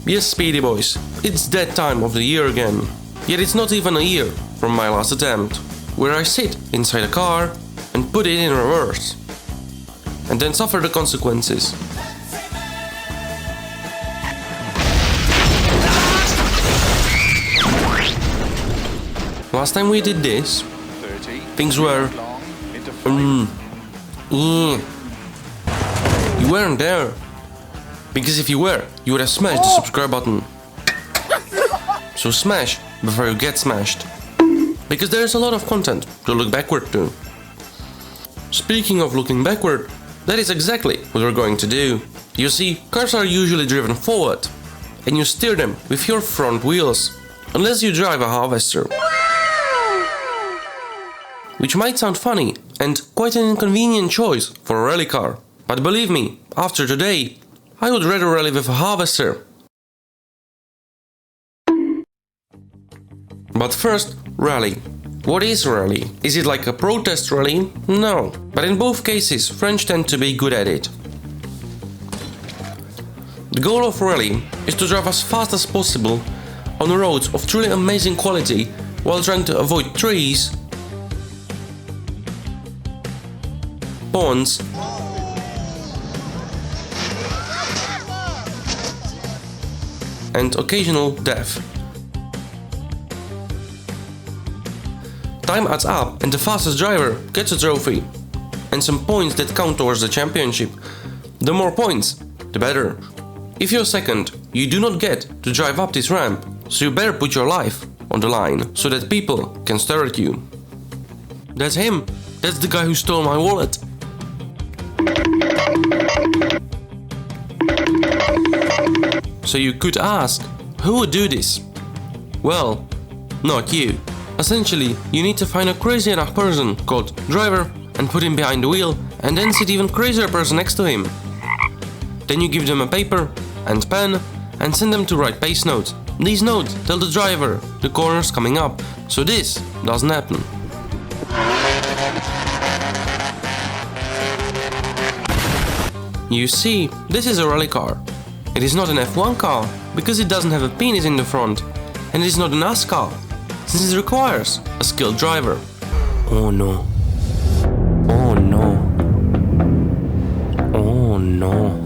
Yes, speedy boys, it's that time of the year again. Yet it's not even a year from my last attempt, where I sit inside a car and put it in reverse, and then suffer the consequences. Last time we did this, things were... You weren't there. Because if you were, you would have smashed the subscribe button. So smash before you get smashed. Because there's a lot of content to look backward to. Speaking of looking backward, that is exactly what we're going to do. You see, cars are usually driven forward, and you steer them with your front wheels, unless you drive a harvester. Which might sound funny and quite an inconvenient choice for a rally car, but believe me, after today, I would rather rally with a harvester. But first, rally. What is rally? Is it like a protest rally? No, but in both cases, French tend to be good at it. The goal of rally is to drive as fast as possible on roads of truly amazing quality while trying to avoid trees, ponds, and occasional death. Time adds up and the fastest driver gets a trophy and some points that count towards the championship. The more points, the better. If you're second, you do not get to drive up this ramp, so you better put your life on the line so that people can stare at you. That's him. That's the guy who stole my wallet. So you could ask, who would do this? Well, not you. Essentially, you need to find a crazy enough person called driver and put him behind the wheel and then sit even crazier person next to him. Then you give them a paper and pen and send them to write pace notes. These notes tell the driver the corner's coming up, so this doesn't happen. You see, this is a rally car. It is not an F1 car, because it doesn't have a penis in the front, and it is not a NASCAR, since it requires a skilled driver. Oh no. Oh no. Oh no.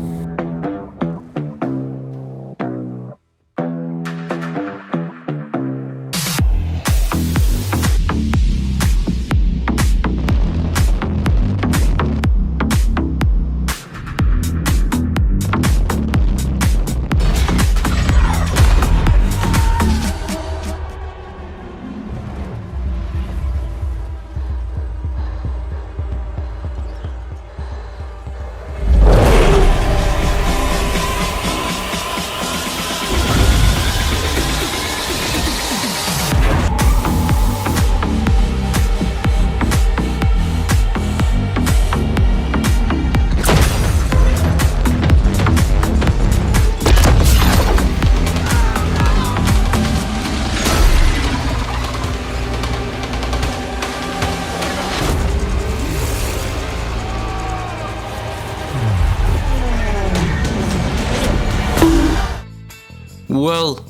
Well,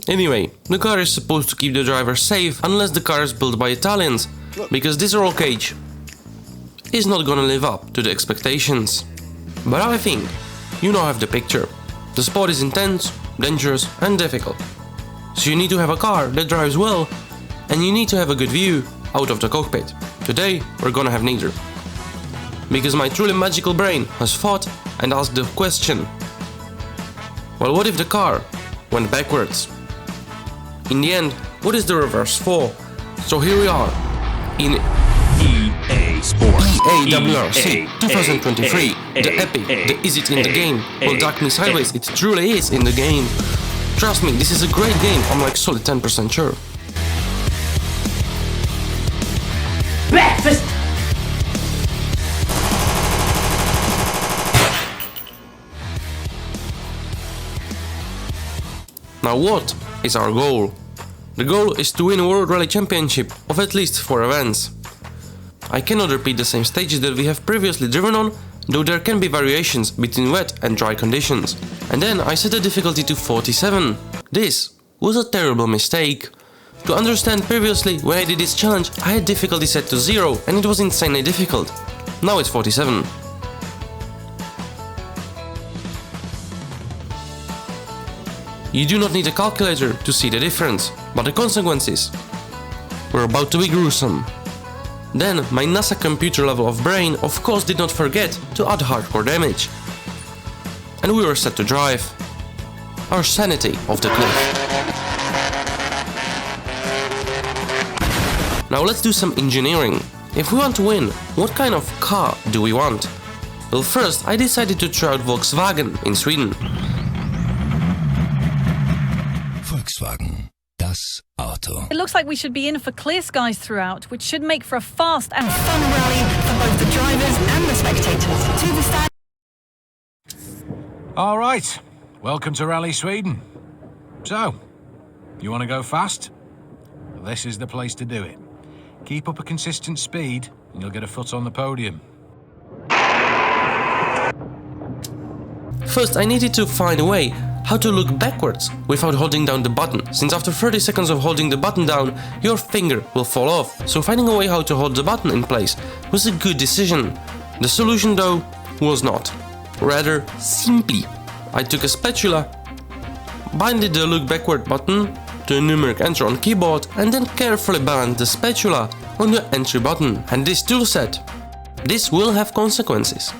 anyway, the car is supposed to keep the driver safe unless the car is built by Italians, because this roll cage is not gonna live up to the expectations. But I think you now have the picture. The sport is intense, dangerous and difficult. So you need to have a car that drives well, and you need to have a good view out of the cockpit. Today we're gonna have neither. Because my truly magical brain has thought and asked the question, well, what if the car went backwards? In the end, what is the reverse for? So here we are, in EA Sports, WRC 2023, the epic, the is it in the game? Well, Duck Me Sideways, it truly is in the game. Trust me, this is a great game, I'm like solid 10% sure. Breakfast! Now what is our goal? The goal is to win a World Rally Championship of at least 4 events. I cannot repeat the same stages that we have previously driven on, though there can be variations between wet and dry conditions. And then I set the difficulty to 47. This was a terrible mistake. To understand, previously when I did this challenge I had difficulty set to 0 and it was insanely difficult. Now it's 47. You do not need a calculator to see the difference, but the consequences were about to be gruesome. Then my NASA computer level of brain of course did not forget to add hardcore damage. And we were set to drive our sanity off the cliff. Now let's do some engineering. If we want to win, what kind of car do we want? Well, first I decided to try out Volkswagen in Sweden. Volkswagen, das Auto. It looks like we should be in for clear skies throughout, which should make for a fast and fun rally for both the drivers and the spectators. To the stand. All right, welcome to Rally Sweden. So, you want to go fast? This is the place to do it. Keep up a consistent speed and you'll get a foot on the podium. First I needed to find a way how to look backwards without holding down the button, since after 30 seconds of holding the button down, your finger will fall off. So finding a way how to hold the button in place was a good decision. The solution though was not. Rather simply, I took a spatula, binded the look backward button to a numeric enter on keyboard and then carefully balanced the spatula on the entry button. And this tool set, this will have consequences.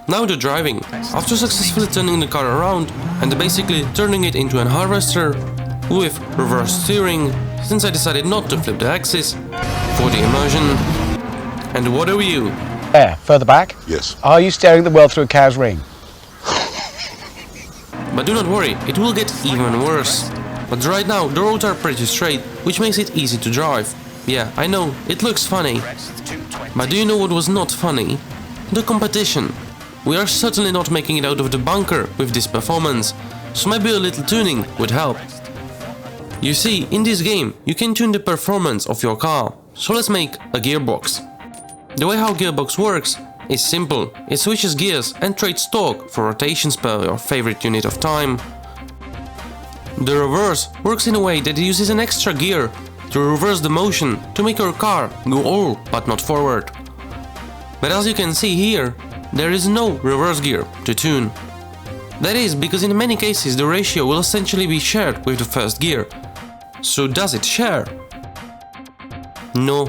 Now the driving. After successfully turning the car around and basically turning it into an harvester with reverse steering, since I decided not to flip the axis for the immersion. And what are you? There, further back? Yes. Are you steering the wheel through a cow's ring? But do not worry, it will get even worse. But right now the roads are pretty straight, which makes it easy to drive. Yeah, I know, it looks funny. But do you know what was not funny? The competition. We are certainly not making it out of the bunker with this performance, so maybe a little tuning would help. You see, in this game you can tune the performance of your car, so let's make a gearbox. The way how gearbox works is simple. It switches gears and trades torque for rotations per your favorite unit of time. The reverse works in a way that it uses an extra gear to reverse the motion to make your car go all but not forward. But as you can see here, there is no reverse gear to tune. That is because in many cases the ratio will essentially be shared with the first gear. So does it share? No.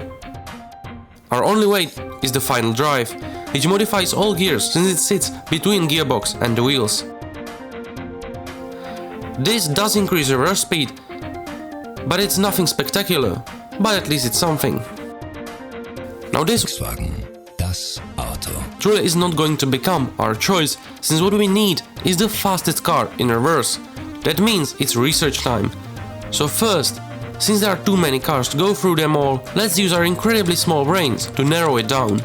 Our only way is the final drive, which modifies all gears since it sits between gearbox and the wheels. This does increase reverse speed, but it's nothing spectacular, but at least it's something. Now this Volkswagen, das Auto. truly is not going to become our choice, since what we need is the fastest car in reverse. That means it's research time. So first, since there are too many cars to go through them all, let's use our incredibly small brains to narrow it down.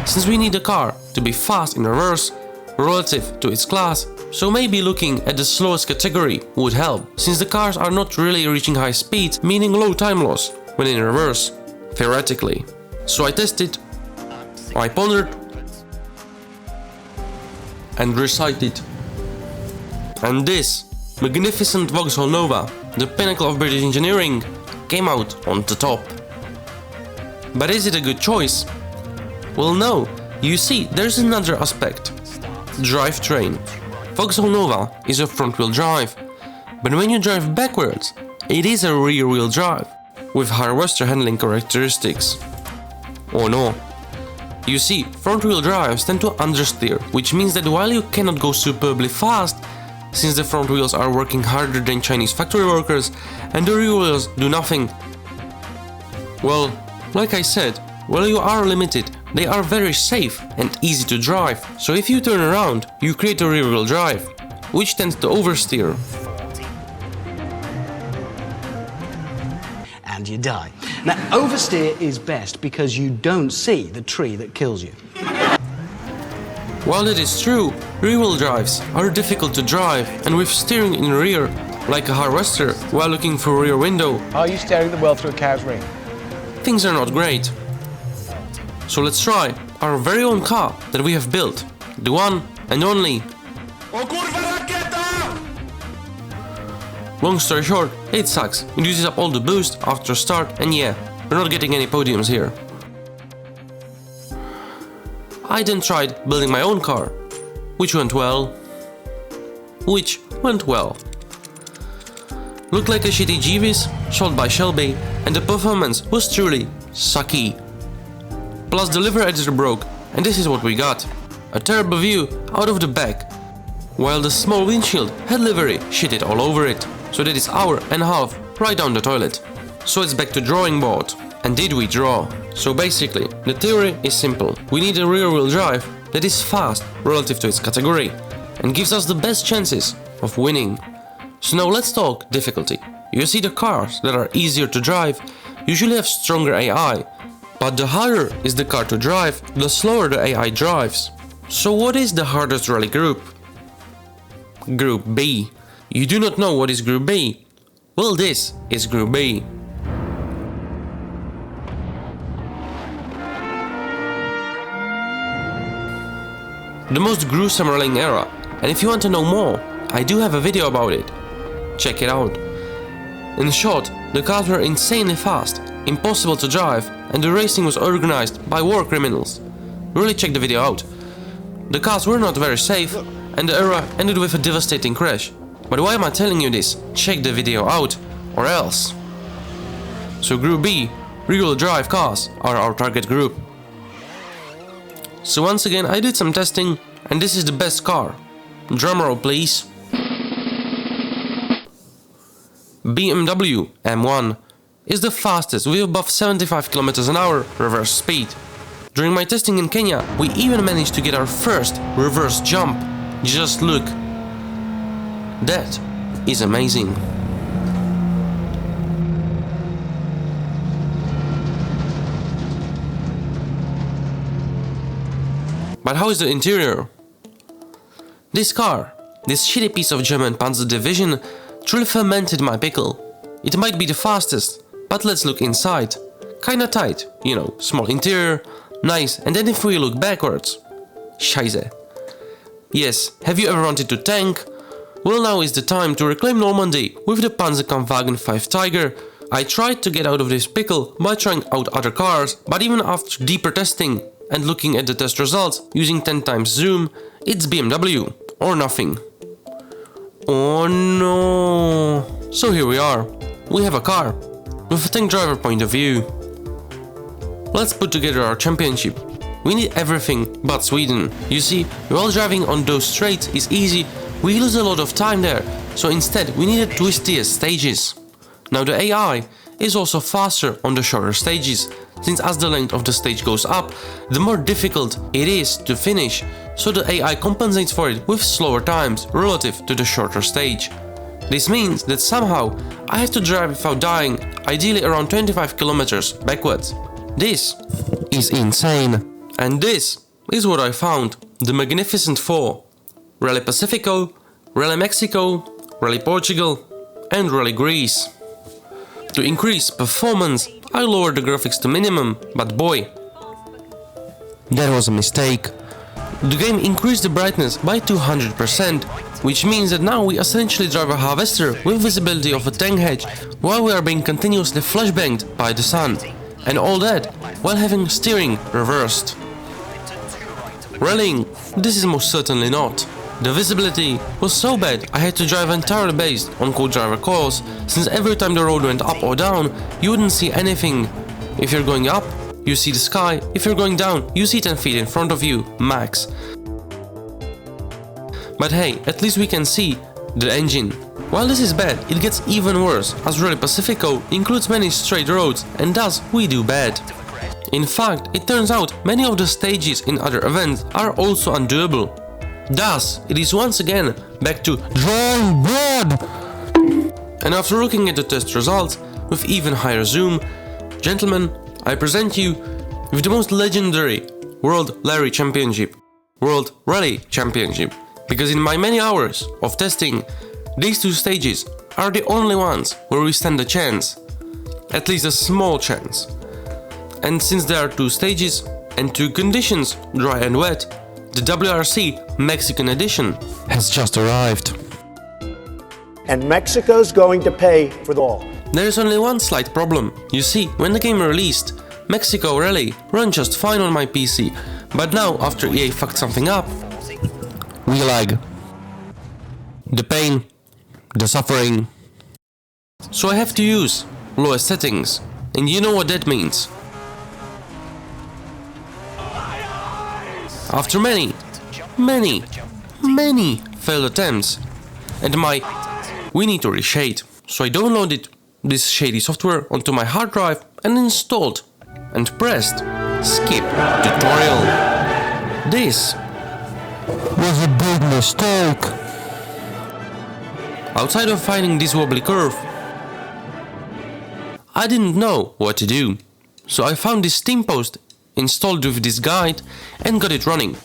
Since we need a car to be fast in reverse, relative to its class, so maybe looking at the slowest category would help, since the cars are not really reaching high speeds, meaning low time loss when in reverse, theoretically. So I tested, I pondered, and recited. And this magnificent Vauxhall Nova, the pinnacle of British engineering, came out on the top. But is it a good choice? Well, no. You see, there's another aspect. Drivetrain. Vauxhall Nova is a front-wheel drive, but when you drive backwards, it is a rear-wheel drive, with harvester handling characteristics. Oh no. You see, front-wheel drives tend to understeer, which means that while you cannot go superbly fast, since the front wheels are working harder than Chinese factory workers, and the rear wheels do nothing. Well, like I said, while you are limited, they are very safe and easy to drive, so if you turn around, you create a rear wheel drive, which tends to oversteer. And you die. Now, oversteer is best because you don't see the tree that kills you. While it is true, rear-wheel drives are difficult to drive, and with steering in rear, like a harvester, while looking for a rear window, Are you steering the wheel through a cow's ring? things are not great. So let's try our very own car that we have built. The one and only. Long story short, it sucks. It uses up all the boost after start, and yeah, we're not getting any podiums here. I then tried building my own car, which went well. Looked like a shitty Jeeves, sold by Shelby, and the performance was truly sucky. Plus the liver editor broke, and this is what we got. A terrible view out of the back, while the small windshield had livery shitted all over it, so that is hour and a half right down the toilet. So it's back to drawing board. And did we draw? So basically, the theory is simple. We need a rear-wheel drive that is fast relative to its category, and gives us the best chances of winning. So now let's talk difficulty. You see, the cars that are easier to drive usually have stronger AI, but the harder is the car to drive, the slower the AI drives. So what is the hardest rally group? Group B. You do not know what is Group B? Well, this is Group B. The most gruesome rallying era, and if you want to know more, I do have a video about it. Check it out. In short, the cars were insanely fast, impossible to drive, and the racing was organized by war criminals. Really check the video out. The cars were not very safe, and the era ended with a devastating crash. But why am I telling you this? Check the video out, or else. So Group B, rear-wheel drive cars, are our target group. So once again I did some testing, and this is the best car. Drumroll please. BMW M1 is the fastest with above 75 km/h reverse speed. During my testing in Kenya, we even managed to get our first reverse jump. Just look. That is amazing. But how is the interior? This car, this shitty piece of German Panzer division, truly fermented my pickle. It might be the fastest, but let's look inside. Kinda tight, you know, small interior, nice, and then if we look backwards, Scheiße. Yes, have you ever wanted to tank? Well, now is the time to reclaim Normandy with the Panzon Vagon 5 Tiger. I tried to get out of this pickle by trying out other cars, but even after deeper testing and looking at the test results using 10 times zoom, it's BMW or nothing. Oh no! So here we are. We have a car with a tank driver point of view. Let's put together our championship. We need everything but Sweden. You see, while driving on those straights is easy, we lose a lot of time there, so instead we needed twistiest stages. Now the AI is also faster on the shorter stages, since as the length of the stage goes up, the more difficult it is to finish, so the AI compensates for it with slower times relative to the shorter stage. This means that somehow I have to drive without dying, ideally around 25 kilometers backwards. This is insane. And this is what I found, the Magnificent Four: Rally Pacifico, Rally Mexico, Rally Portugal and Rally Greece. To increase performance, I lowered the graphics to minimum, but boy, that was a mistake. The game increased the brightness by 200%, which means that now we essentially drive a harvester with visibility of a tank hatch while we are being continuously flashbanged by the sun. And all that while having steering reversed. Rallying, this is most certainly not. The visibility was so bad I had to drive entirely based on co-driver calls, since every time the road went up or down, you wouldn't see anything. If you're going up, you see the sky, if you're going down, you see 10 feet in front of you, max. But hey, at least we can see the engine. While this is bad, it gets even worse, as Rally Pacifico includes many straight roads, and thus we do bad. In fact, it turns out many of the stages in other events are also undoable. Thus, it is once again back to drawing board. And after looking at the test results with even higher zoom, gentlemen, I present you with the most legendary World Rally Championship. World Rally Championship. Because in my many hours of testing, these two stages are the only ones where we stand a chance. At least a small chance. And since there are two stages, and two conditions, dry and wet, the WRC Mexican edition has just arrived. And Mexico's going to pay for it all. There is only one slight problem. You see, when the game released, Mexico Rally ran just fine on my PC, but now after EA fucked something up, we lag. The pain, the suffering. So I have to use lowest settings, and you know what that means. After many failed attempts, and we need to reshade. So I downloaded this shady software onto my hard drive and installed and pressed skip tutorial. This was a big mistake. Outside of finding this wobbly curve, I didn't know what to do. So I found this Steam post installed with this guide and got it running.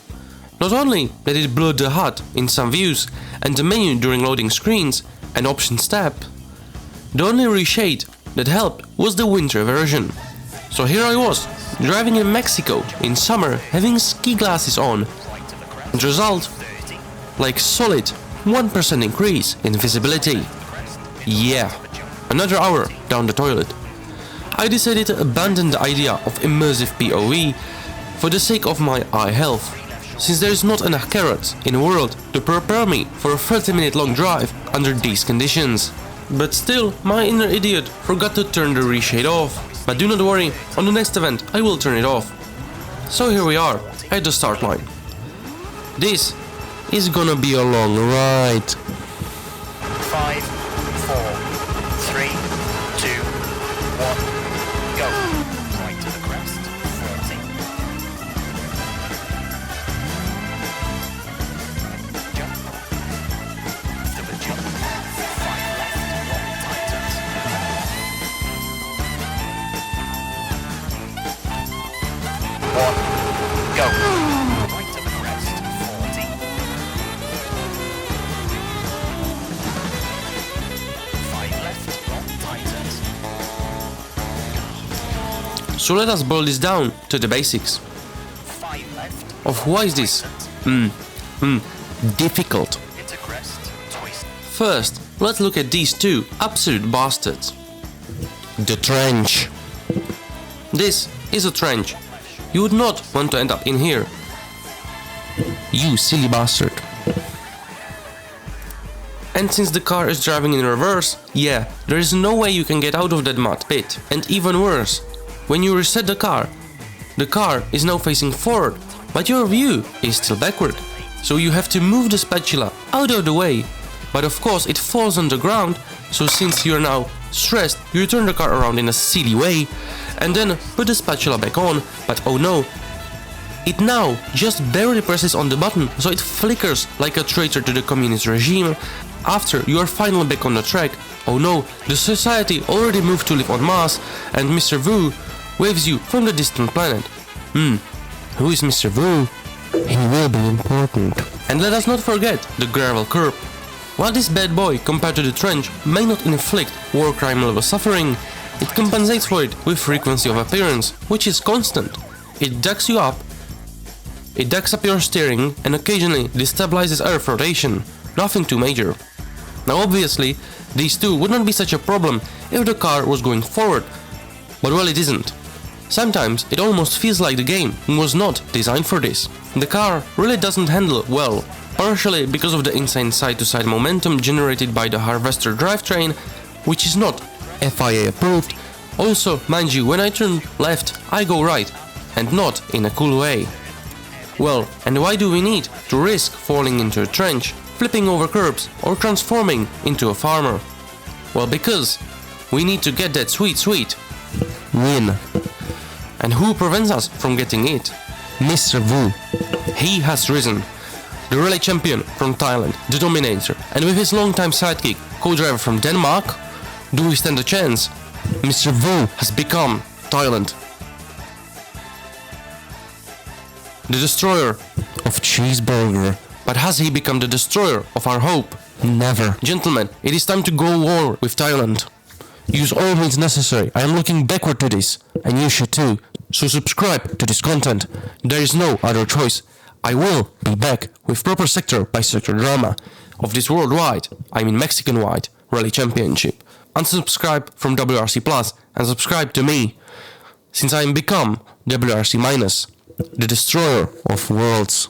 Not only did it blur the HUD in some views and the menu during loading screens and options tab, the only reshade that helped was the winter version. So here I was, driving in Mexico in summer, having ski glasses on, and result, like solid 1% increase in visibility. Yeah, another hour down the toilet. I decided to abandon the idea of immersive POV for the sake of my eye health, since there is not enough carrots in the world to prepare me for a 30-minute long drive under these conditions. But still, my inner idiot forgot to turn the reshade off. But do not worry, on the next event I will turn it off. So here we are, at the start line. This is gonna be a long ride. 5, 4, 3, 2, 1, go. Right to the crest, 40. Jump. After the jump, 5 left, long tightens. 1, go. Right to the crest, 40. 5 left, long tightens. So let us boil this down to the basics 5 left, of why is this difficult. into crest, twist. First, let's look at these two absolute bastards. The trench. This is a trench. You would not want to end up in here. You silly bastard. And since the car is driving in reverse, yeah, there is no way you can get out of that mud pit. And even worse, when you reset the car is now facing forward, but your view is still backward. So you have to move the spatula out of the way. But of course it falls on the ground, so since you're now stressed, you turn the car around in a silly way and then put the spatula back on, but oh no, it now just barely presses on the button, so it flickers like a traitor to the communist regime. After you are finally back on the track, oh no, the society already moved to live en masse and Mr. Wu waves you from the distant planet. Who is Mr. Wu? He will be important. And let us not forget the gravel curb. While this bad boy compared to the trench may not inflict war crime level suffering, it compensates for it with frequency of appearance, which is constant. It ducks you up, it ducks up your steering and occasionally destabilizes earth rotation. Nothing too major. Now obviously, these two would not be such a problem if the car was going forward, but well, it isn't. Sometimes it almost feels like the game was not designed for this. The car really doesn't handle well, partially because of the insane side-to-side momentum generated by the harvester drivetrain, which is not FIA approved. Also, mind you, when I turn left, I go right, and not in a cool way. Well, and why do we need to risk falling into a trench, flipping over curbs, or transforming into a farmer? Well, because we need to get that sweet win. And who prevents us from getting it? Mr. Wu. He has risen. The rally champion from Thailand, the dominator, and with his longtime sidekick, co-driver from Denmark, do we stand a chance? Mr. Wu has become Thailand. The destroyer of cheeseburger. But has he become the destroyer of our hope? Never. Gentlemen, it is time to go war with Thailand. Use all means necessary. I am looking backward to this, and you should too. So subscribe to this content. There is no other choice. I will be back with proper sector by sector drama of this worldwide, I mean Mexican-wide, Rally Championship. Unsubscribe from WRC Plus and subscribe to me, since I am become WRC Minus, the destroyer of worlds.